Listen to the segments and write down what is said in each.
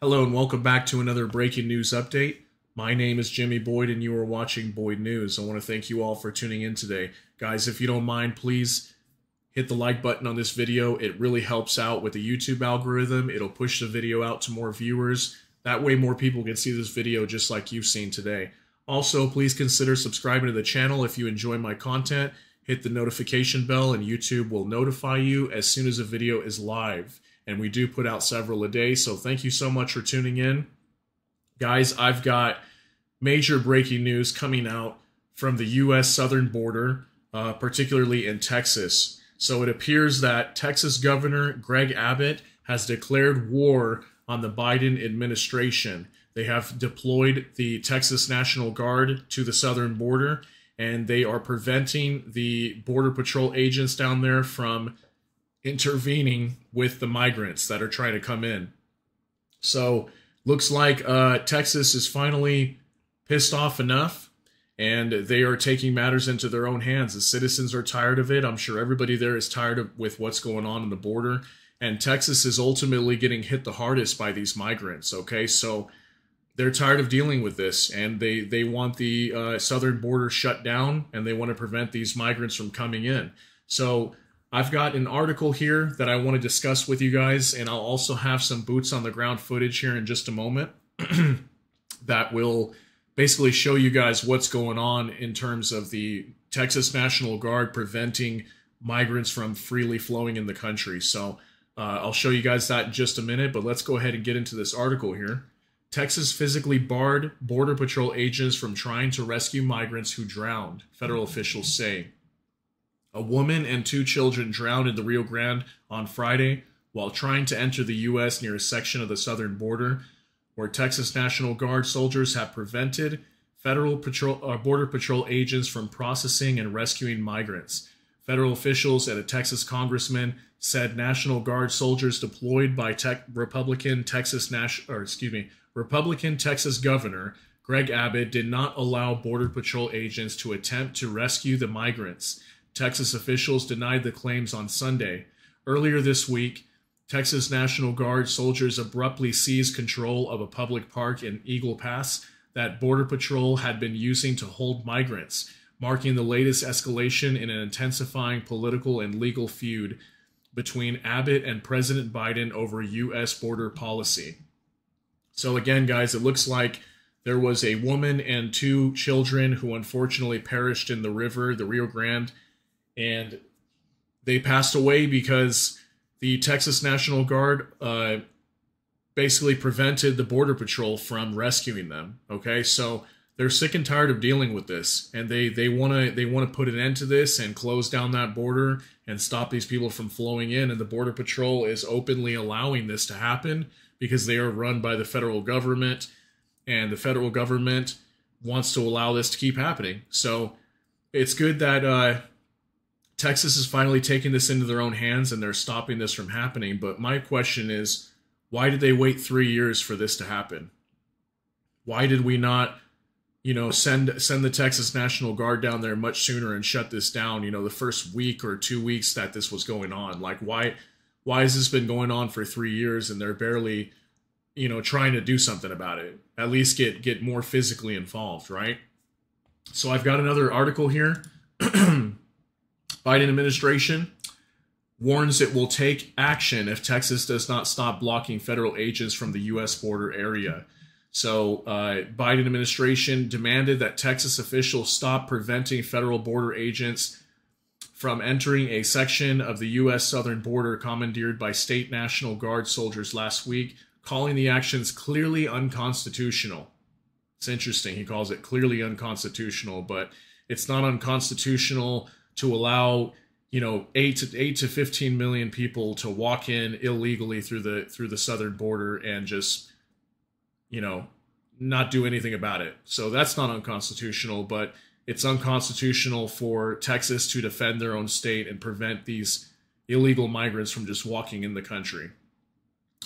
Hello and welcome back to another breaking news update. My name is Jimmy Boyd and you are watching Boyd News. I want to thank you all for tuning in today. Guys, if you don't mind, please hit the like button on this video. It really helps out with the YouTube algorithm. It'll push the video out to more viewers. That way more people can see this video just like you've seen today. Also, please consider subscribing to the channel if you enjoy my content. Hit the notification bell and YouTube will notify you as soon as a video is live. And we do put out several a day, so thank you so much for tuning in. Guys, I've got major breaking news coming out from the U.S. southern border, particularly in Texas. So it appears that Texas Governor Greg Abbott has declared war on the Biden administration. They have deployed the Texas National Guard to the southern border, and they are preventing the Border Patrol agents down there from intervening with the migrants that are trying to come in. So looks like Texas is finally pissed off enough, and they are taking matters into their own hands. The citizens are tired of it. I'm sure everybody there is tired with what's going on the border, and Texas is ultimately getting hit the hardest by these migrants. Okay, so they're tired of dealing with this, and they want the southern border shut down, and they want to prevent these migrants from coming in. So I've got an article here that I want to discuss with you guys, and I'll also have some boots on the ground footage here in just a moment that will basically show you guys what's going on in terms of the Texas National Guard preventing migrants from freely flowing in the country. So I'll show you guys that in just a minute, but let's go ahead and get into this article here. Texas physically barred Border Patrol agents from trying to rescue migrants who drowned, federal officials say. A woman and 2 children drowned in the Rio Grande on Friday while trying to enter the U.S. near a section of the southern border where Texas National Guard soldiers have prevented federal Border Patrol agents from processing and rescuing migrants. Federal officials and a Texas congressman said National Guard soldiers deployed by Republican Texas Governor Greg Abbott did not allow Border Patrol agents to attempt to rescue the migrants. Texas officials denied the claims on Sunday. Earlier this week, Texas National Guard soldiers abruptly seized control of a public park in Eagle Pass that Border Patrol had been using to hold migrants, marking the latest escalation in an intensifying political and legal feud between Abbott and President Biden over U.S. border policy. So again, guys, it looks like there was a woman and 2 children who unfortunately perished in the river, the Rio Grande, and they passed away because the Texas National Guard basically prevented the Border Patrol from rescuing them. Okay, so they're sick and tired of dealing with this, and they want to put an end to this and close down that border and stop these people from flowing in. And the Border Patrol is openly allowing this to happen because they are run by the federal government, and the federal government wants to allow this to keep happening. So it's good that Texas is finally taking this into their own hands and they're stopping this from happening. But my question is, why did they wait 3 years for this to happen? Why did we not, send the Texas National Guard down there much sooner and shut this down, the first week or 2 weeks that this was going on? Like, why has this been going on for 3 years and they're barely, trying to do something about it? At least get more physically involved, right? So I've got another article here. Biden administration warns it will take action if Texas does not stop blocking federal agents from the U.S. border area. So Biden administration demanded that Texas officials stop preventing federal border agents from entering a section of the U.S. southern border commandeered by state National Guard soldiers last week, calling the actions clearly unconstitutional. It's interesting. He calls it clearly unconstitutional, but it's not unconstitutional to allow 8 to 15 million people to walk in illegally through the southern border and just not do anything about it. So that's not unconstitutional, but it's unconstitutional for Texas to defend their own state and prevent these illegal migrants from just walking in the country.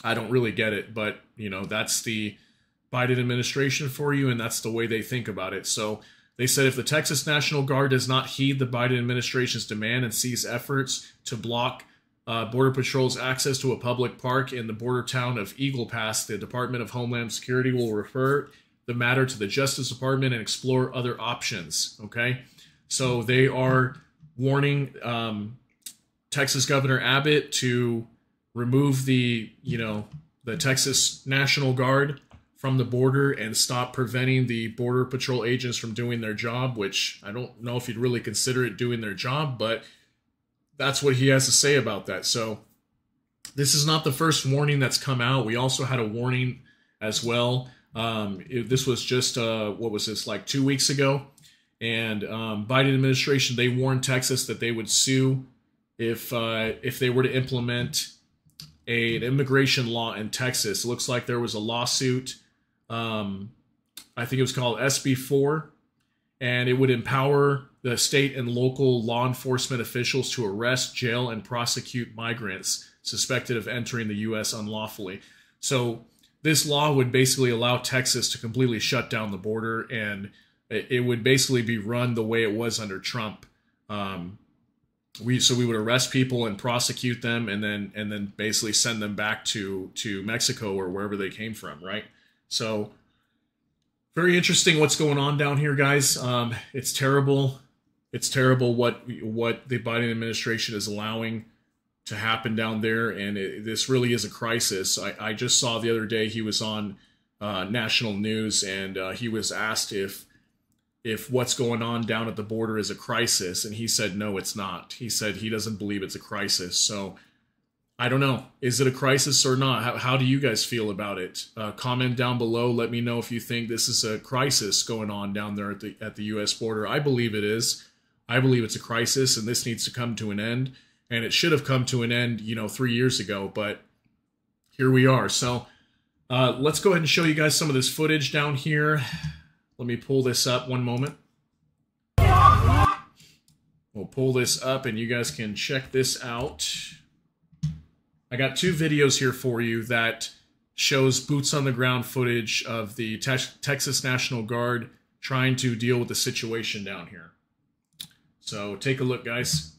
I don't really get it, but that's the Biden administration for you, and that's the way they think about it. So they said if the Texas National Guard does not heed the Biden administration's demand and cease efforts to block Border Patrol's access to a public park in the border town of Eagle Pass. The Department of Homeland Security will refer the matter to the Justice Department and explore other options. Okay, so they are warning Texas Governor Abbott to remove the Texas National Guard from the border and stop preventing the Border Patrol agents from doing their job, which I don't know if you'd really consider it doing their job, but that's what he has to say about that. So this is not the first warning that's come out. We also had a warning as well. This was just, what was this, like 2 weeks ago? And Biden administration, they warned Texas that they would sue if they were to implement an immigration law in Texas. It looks like there was a lawsuit. I think it was called SB4, and it would empower the state and local law enforcement officials to arrest, jail, and prosecute migrants suspected of entering the U.S. unlawfully. So this law would basically allow Texas to completely shut down the border, and it would basically be run the way it was under Trump. We would arrest people and prosecute them, and then basically send them back to Mexico or wherever they came from, right? So very interesting what's going on down here, guys. It's terrible. It's terrible what the Biden administration is allowing to happen down there, and this really is a crisis. I just saw the other day he was on national news, and he was asked if what's going on down at the border is a crisis, and he said no, it's not. He said he doesn't believe it's a crisis. So I don't know. Is it a crisis or not? How do you guys feel about it? Comment down below. Let me know if you think this is a crisis going on down there at the U.S. border. I believe it is. I believe it's a crisis, and this needs to come to an end. And it should have come to an end, 3 years ago. But here we are. So let's go ahead and show you guys some of this footage down here. Let me pull this up one moment. We'll pull this up, and you guys can check this out. I got 2 videos here for you that shows boots on the ground footage of the Texas National Guard trying to deal with the situation down here. So take a look, guys.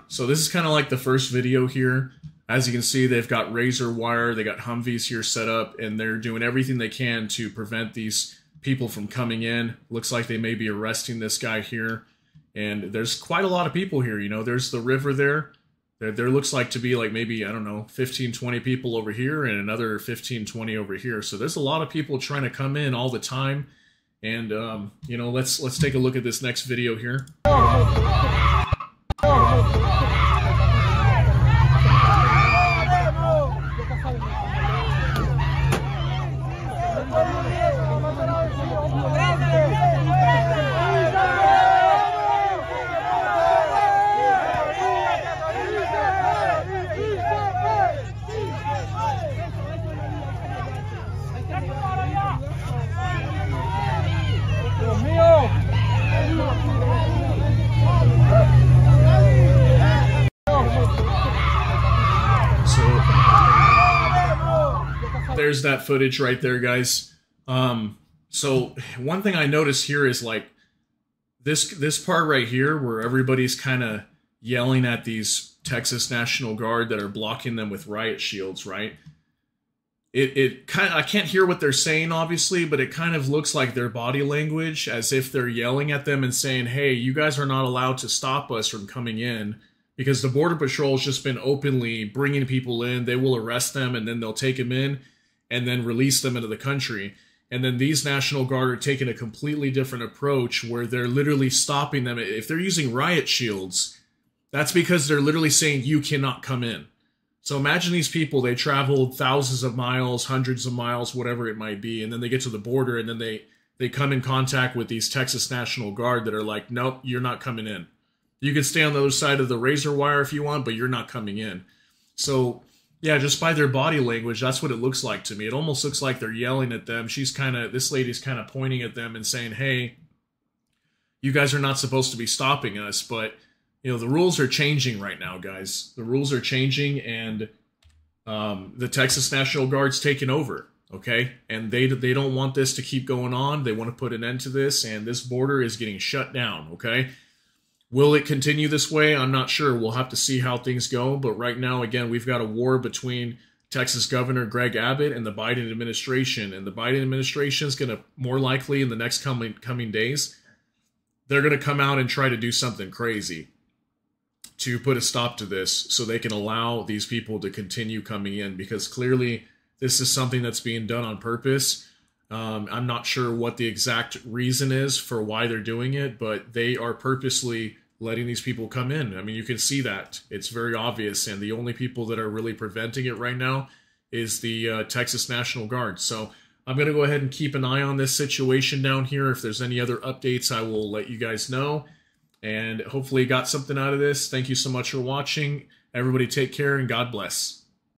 So this is kind of like the first video here. As you can see, they've got razor wire, they got Humvees here set up, and they're doing everything they can to prevent these people from coming in. Looks like they may be arresting this guy here. And there's quite a lot of people here, there's the river there. There looks like to be like maybe, I don't know, 15, 20 people over here and another 15, 20 over here. So there's a lot of people trying to come in all the time. And, let's take a look at this next video here. There's that footage right there, guys. So one thing I noticed here is like this part right here where everybody's kind of yelling at these Texas National Guard that are blocking them with riot shields, right? It kind of, I can't hear what they're saying, obviously, but it kind of looks like their body language as if they're yelling at them and saying, hey, you guys are not allowed to stop us from coming in, because the Border Patrol has just been openly bringing people in. They will arrest them, and then they'll take them in and then release them into the country. And then these National Guard are taking a completely different approach where they're literally stopping them. If they're using riot shields, that's because they're literally saying you cannot come in. So imagine these people, they traveled thousands of miles, hundreds of miles, whatever it might be, and then they get to the border, and then they come in contact with these Texas National Guard that are like, nope, you're not coming in. You can stay on the other side of the razor wire if you want, but you're not coming in. So yeah, just by their body language, that's what it looks like to me. It almost looks like they're yelling at them. This lady's kind of pointing at them and saying, hey, you guys are not supposed to be stopping us. But the rules are changing right now, guys. The rules are changing, and the Texas National Guard's taking over, okay? And they don't want this to keep going on. They want to put an end to this, and this border is getting shut down, okay? Will it continue this way? I'm not sure. We'll have to see how things go. But right now, again, we've got a war between Texas Governor Greg Abbott and the Biden administration. And the Biden administration is going to, more likely in the next coming days, they're going to come out and try to do something crazy to put a stop to this so they can allow these people to continue coming in, because clearly this is something that's being done on purpose. I'm not sure what the exact reason is for why they're doing it, but they are purposely letting these people come in. I mean, you can see that. It's very obvious, and the only people that are really preventing it right now is the Texas National Guard. So I'm going to go ahead and keep an eye on this situation down here. If there's any other updates, I will let you guys know. And hopefully you got something out of this. Thank you so much for watching. Everybody take care and God bless.